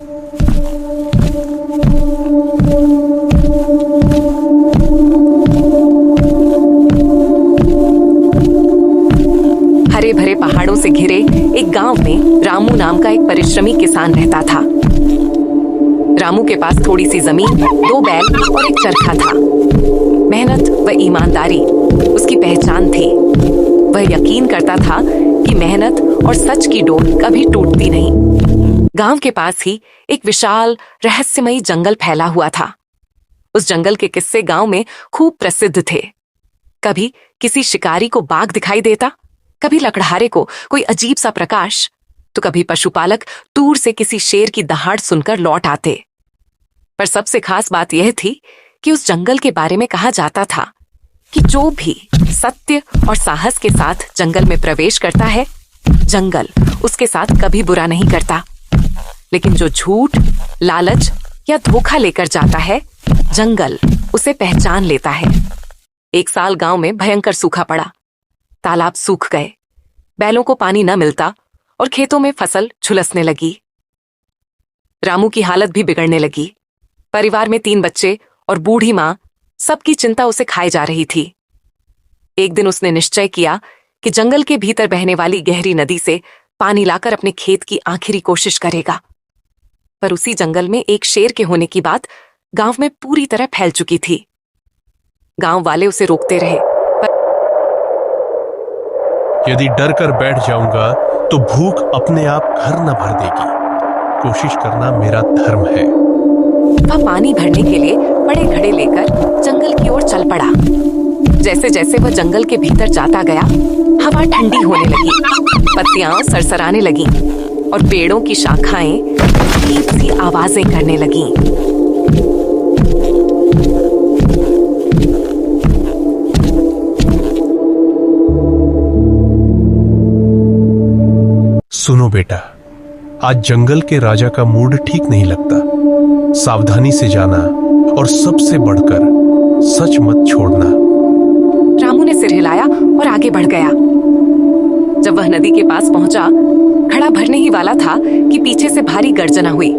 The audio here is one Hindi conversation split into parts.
हरे भरे पहाड़ों से घिरे एक गांव में रामू नाम का एक परिश्रमी किसान रहता था। रामू के पास थोड़ी सी जमीन, 2 बैल और एक चरखा था। मेहनत व ईमानदारी उसकी पहचान थी। वह यकीन करता था कि मेहनत और सच की डोर कभी टूटती नहीं। गांव के पास ही एक विशाल रहस्यमयी जंगल फैला हुआ था। उस जंगल के किस्से गांव में खूब प्रसिद्ध थे। कभी किसी शिकारी को बाघ दिखाई देता, कभी लकड़हारे को कोई अजीब सा प्रकाश, तो कभी पशुपालक दूर से किसी शेर की दहाड़ सुनकर लौट आते। पर सबसे खास बात यह थी कि उस जंगल के बारे में कहा जाता था कि जो भी सत्य और साहस के साथ जंगल में प्रवेश करता है, जंगल उसके साथ कभी बुरा नहीं करता। लेकिन जो झूठ, लालच या धोखा लेकर जाता है, जंगल उसे पहचान लेता है। एक साल गांव में भयंकर सूखा पड़ा। तालाब सूख गए, बैलों को पानी न मिलता और खेतों में फसल झुलसने लगी। रामू की हालत भी बिगड़ने लगी। परिवार में 3 बच्चे और बूढ़ी मां, सबकी चिंता उसे खाए जा रही थी। एक दिन उसने निश्चय किया कि जंगल के भीतर बहने वाली गहरी नदी से पानी लाकर अपने खेत की आखिरी कोशिश करेगा। पर उसी जंगल में एक शेर के होने की बात गांव में पूरी तरह फैल चुकी थी। गांव वाले उसे रोकते रहे, यदि डर कर बैठ जाऊंगा तो भूख अपने आप घर न भर देगी। कोशिश करना मेरा धर्म है। वह पानी भरने के लिए बड़े घड़े लेकर जंगल की ओर चल पड़ा। जैसे जैसे वह जंगल के भीतर जाता गया, हवा ठंडी होने लगी, पत्तियां सरसराने लगीं और पेड़ों की शाखाएं अजीब सी आवाजें करने लगीं। सुनो बेटा, आज जंगल के राजा का मूड ठीक नहीं लगता। सावधानी से जाना और सबसे बढ़कर सच मत छोड़ना। रामू ने सिर हिलाया और आगे बढ़ गया। जब वह नदी के पास पहुंचा, घड़ा भरने ही वाला था कि पीछे से भारी गर्जना हुई।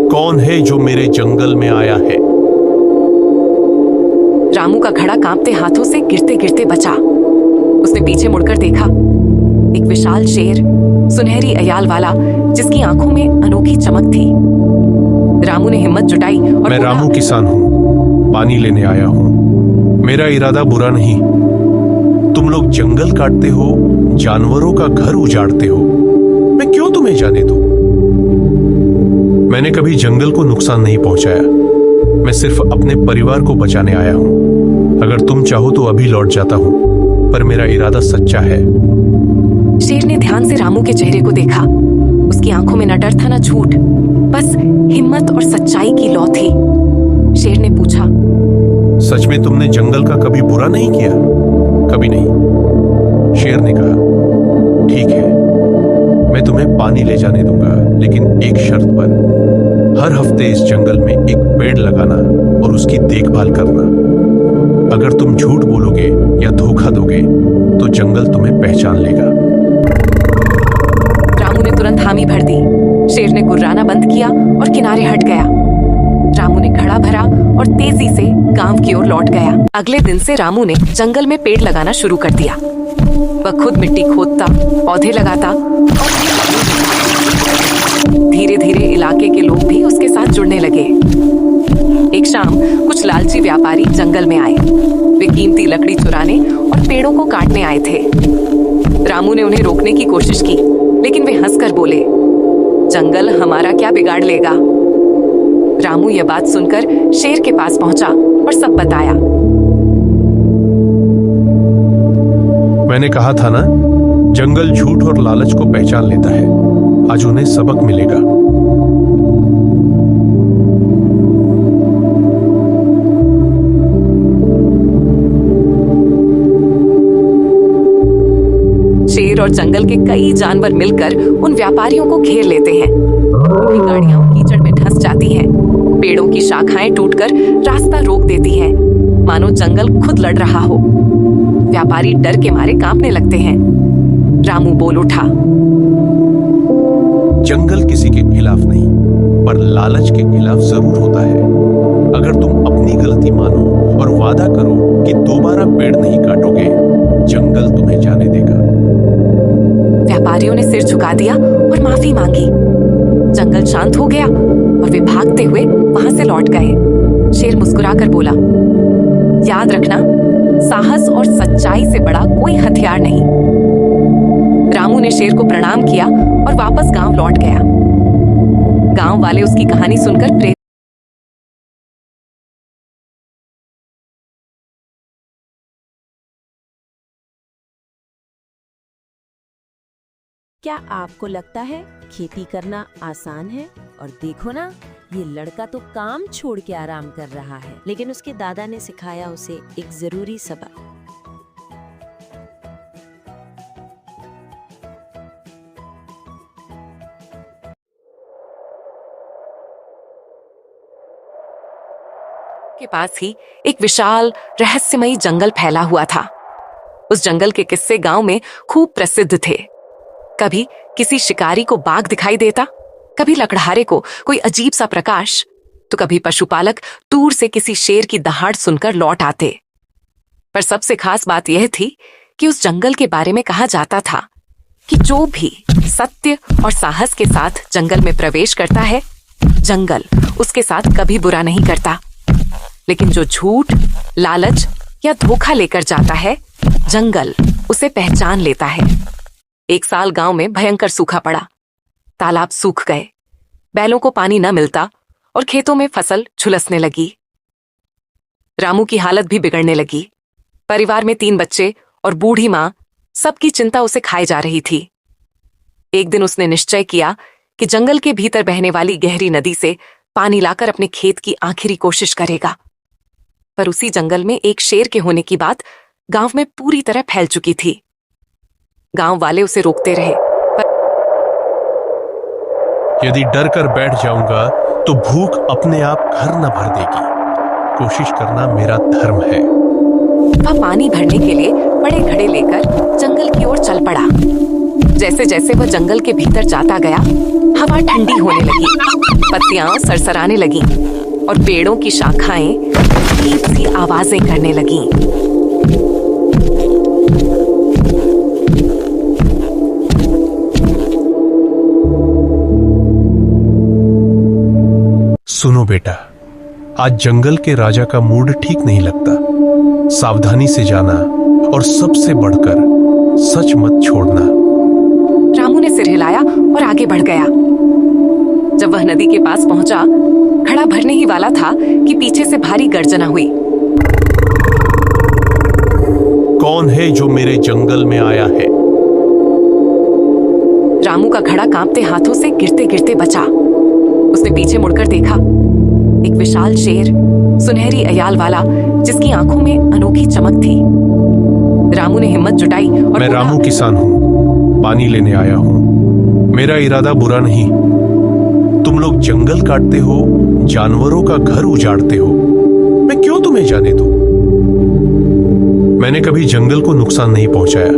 कौन है जो मेरे जंगल में आया है? रामू का घड़ा कांपते हाथों से गिरते गिरते बचा। उसने पीछे मुड़कर देखा। एक विशाल शेर, सुनहरी अयाल वाला, जिसकी आंखों में अनोखी चमक थी। रामू ने हिम्मत जुटाई और मैं रामू किसान हूँ, पानी लेने आया हूँ। मेरा इरादा बुरा नहीं। तुम लोग जंगल काटते हो, जानवरों का घर उजाड़ते हो, मैं क्यों तुम्हें जाने दूं? मैंने कभी जंगल को नुकसान नहीं पहुंचाया। मैं सिर्फ अपने परिवार को बचाने आया हूं। अगर तुम चाहो तो अभी लौट जाता हूं, पर मेरा इरादा सच्चा है। शेर ने ध्यान से रामू के चेहरे को देखा। उसकी आंखों में न डर था न झूठ, बस हिम्मत और सच्चाई की लौ थी। शेर ने पूछा, सच में तुमने जंगल का कभी बुरा नहीं किया? कभी नहीं। शेर ने कहा, ठीक है, मैं तुम्हें पानी ले जाने दूंगा, लेकिन एक शर्त पर। हर हफ्ते इस जंगल में एक पेड़ लगाना और उसकी देखभाल करना। अगर तुम झूठ बोलोगे या धोखा दोगे तो जंगल तुम्हें पहचान लेगा। रामू ने तुरंत हामी भर दी। शेर ने गुर्राना बंद किया और किनारे हट गया। रामू ने घड़ा भरा और तेजी से गांव की ओर लौट गया। अगले दिन से रामू ने जंगल में पेड़ लगाना शुरू कर दिया। वह खुद मिट्टी खोदता, पौधे लगाता और धीरे धीरे इलाके के लोग भी उसके साथ जुड़ने लगे। एक शाम कुछ लालची व्यापारी जंगल में आए। वे कीमती लकड़ी चुराने और पेड़ों को काटने आए थे। रामू ने उन्हें रोकने की कोशिश की, लेकिन वे हंसकर बोले, जंगल हमारा क्या बिगाड़ लेगा। रामू यह बात सुनकर शेर के पास पहुंचा और सब बताया। मैंने कहा था ना, जंगल झूठ और लालच को पहचान लेता है। आज उन्हें सबक मिलेगा। शेर और जंगल के कई जानवर मिलकर उन व्यापारियों को घेर लेते हैं। उनकी गाड़ियां कीचड़ में धंस जाती हैं। पेड़ों की शाखाएं टूटकर रास्ता रोक देती हैं, मानो जंगल खुद लड़ रहा हो। व्यापारी डर के मारे कांपने लगते हैं। रामू बोल उठा, जंगल किसी के खिलाफ नहीं, पर लालच के खिलाफ जरूर होता है। अगर तुम अपनी गलती मानो और वादा करो कि दोबारा पेड़ नहीं काटोगे, जंगल तुम्हें जाने देगा। व्यापारियों ने सिर झुका दिया और माफी मांगी। जंगल शांत हो गया और वे भागते हुए वहां से लौट गए। शेर मुस्कुराकर बोला, याद रखना, साहस और सच्चाई से बड़ा कोई हथियार नहीं। रामू ने शेर को प्रणाम किया और वापस गांव लौट गया। गांव वाले उसकी कहानी सुनकर प्रेरित। क्या आपको लगता है खेती करना आसान है? और देखो ना, ये लड़का तो काम छोड़ के आराम कर रहा है, लेकिन उसके दादा ने सिखाया उसे एक जरूरी सबक। के पास ही एक विशाल रहस्यमयी जंगल फैला हुआ था। उस जंगल के किस्से गांव में खूब प्रसिद्ध थे। कभी किसी शिकारी को बाघ दिखाई देता, कभी लकड़हारे को कोई अजीब सा प्रकाश, तो कभी पशुपालक दूर से किसी शेर की दहाड़ सुनकर लौट आते। पर सबसे खास बात यह थी कि उस जंगल के बारे में कहा जाता था कि जो भी सत्य और साहस के साथ जंगल में प्रवेश करता है, जंगल उसके साथ कभी बुरा नहीं करता। लेकिन जो झूठ, लालच या धोखा लेकर जाता है, जंगल उसे पहचान लेता है। एक साल गांव में भयंकर सूखा पड़ा। तालाब सूख गए, बैलों को पानी न मिलता और खेतों में फसल झुलसने लगी। रामू की हालत भी बिगड़ने लगी। परिवार में 3 बच्चे और बूढ़ी मां, सबकी चिंता उसे खाए जा रही थी। एक दिन उसने निश्चय किया कि जंगल के भीतर बहने वाली गहरी नदी से पानी लाकर अपने खेत की आखिरी कोशिश करेगा। पर उसी जंगल में एक शेर के होने की बात गांव में पूरी तरह फैल चुकी थी। गांव वाले उसे रोकते रहे, यदि डर कर बैठ जाऊंगा तो भूख अपने आप घर न भर देगी। कोशिश करना मेरा धर्म है। वह पानी भरने के लिए बड़े घड़े लेकर जंगल की ओर चल पड़ा। जैसे जैसे वह जंगल के भीतर जाता गया, हवा ठंडी होने लगी, पत्तियां सरसराने लगीं और पेड़ों की शाखाएं अजीब सी आवाजें करने लगीं। सुनो बेटा, आज जंगल के राजा का मूड ठीक नहीं लगता। सावधानी से जाना और सबसे बढ़कर सच मत छोड़ना। रामू ने सिर हिलाया और आगे बढ़ गया। जब वह नदी के पास पहुंचा, घड़ा भरने ही वाला था कि पीछे से भारी गर्जना हुई। कौन है जो मेरे जंगल में आया है? रामू का घड़ा कांपते हाथों से गिरते गिरते बचा। उसने पीछे मुड़कर देखा। एक विशाल शेर, सुनहरी अयाल वाला, जिसकी आंखों में अनोखी चमक थी। रामू ने हिम्मत जुटाई और मैं रामू किसान हूँ, पानी लेने आया हूँ। मेरा इरादा बुरा नहीं। तुम लोग जंगल काटते हो, जानवरों का घर उजाड़ते हो, मैं क्यों तुम्हें जाने दूं? मैंने कभी जंगल को नुकसान नहीं पहुंचाया।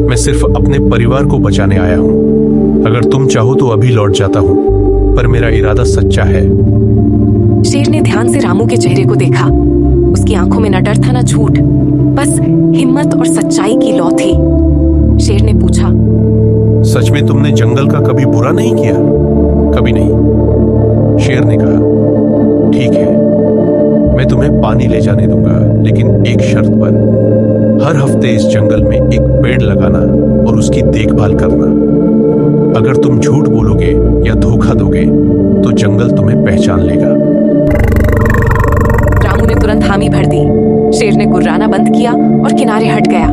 मैं सिर्फ अपने परिवार को बचाने आया हूं। अगर तुम चाहो तो अभी लौट जाता हूं, पर मेरा इरादा सच्चा है। शेर ने ध्यान से रामू के चेहरे को देखा। उसकी आंखों में न डर था न झूठ, बस हिम्मत और सच्चाई की लौ थी। शेर ने पूछा, सच में तुमने जंगल का कभी बुरा नहीं किया? कभी नहीं। शेर ने कहा, ठीक है, मैं तुम्हें पानी ले जाने दूंगा, लेकिन एक शर्त पर। हर हफ्ते इस जंगल में एक पेड़ लगाना और उसकी देखभाल करना। अगर तुम झूठ बोलोगे या धोखा दोगे तो जंगल तुम्हें पहचान लेगा। रामू ने तुरंत हामी भर दी। शेर ने गुर्राना बंद किया और किनारे हट गया।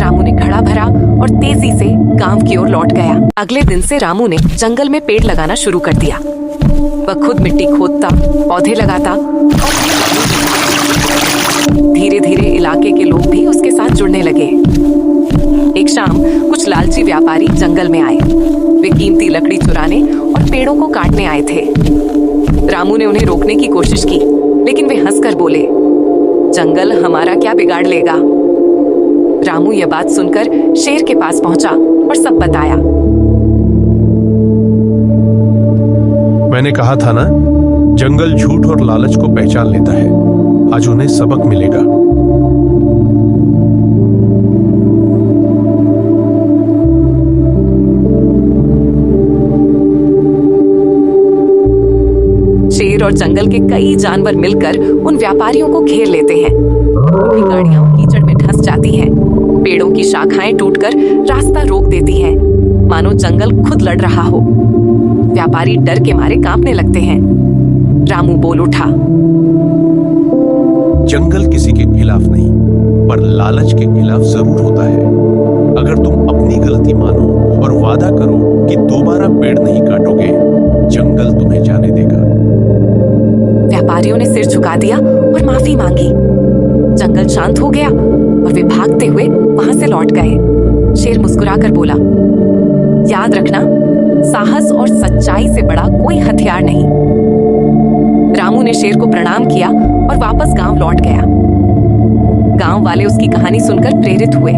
रामू ने घड़ा भरा और तेजी से गांव की ओर लौट गया। अगले दिन से रामू ने जंगल में पेड़ लगाना शुरू कर दिया। वह खुद मिट्टी खोदता, पौधे लगाता और धीरे धीरे इलाके के लोग भी उसके साथ जुड़ने लगे। एक शाम कुछ लालची व्यापारी जंगल में आए। वे कीमती लकड़ी चुराने और पेड़ों को काटने आए थे। रामू ने उन्हें रोकने की कोशिश की, लेकिन वे हंसकर बोले, जंगल हमारा क्या बिगाड़ लेगा। रामू यह बात सुनकर शेर के पास पहुंचा और सब बताया। मैंने कहा था ना, जंगल झूठ और लालच को पहचान लेता है। आज उन्हें सबक मिलेगा। शेर और जंगल के कई जानवर मिलकर उन व्यापारियों को घेर लेते हैं। उनकी गाड़ियां कीचड़ में धंस जाती हैं। पेड़ों की शाखाएं टूटकर रास्ता रोक देती हैं, मानो जंगल खुद लड़ रहा हो। व्यापारी डर के मारे कांपने लगते हैं। रामू बोल उठा, जंगल किसी के खिलाफ नहीं, पर लालच के खिलाफ जरूर होता है। अगर तुम अपनी गलती मानो और वादा करो कि दोबारा पेड़ नहीं काटोगे, जंगल तुम्हें जाने देगा। व्यापारियों ने सिर झुका दिया और माफी मांगी। जंगल शांत हो गया और वे भागते हुए वहां से लौट गए। शेर मुस्कुराकर बोला, याद रखना, साहस और सच्चाई से बड़ा कोई हथियार नहीं। रामू ने शेर को प्रणाम किया और वापस गांव लौट गया। गांव वाले उसकी कहानी सुनकर प्रेरित हुए।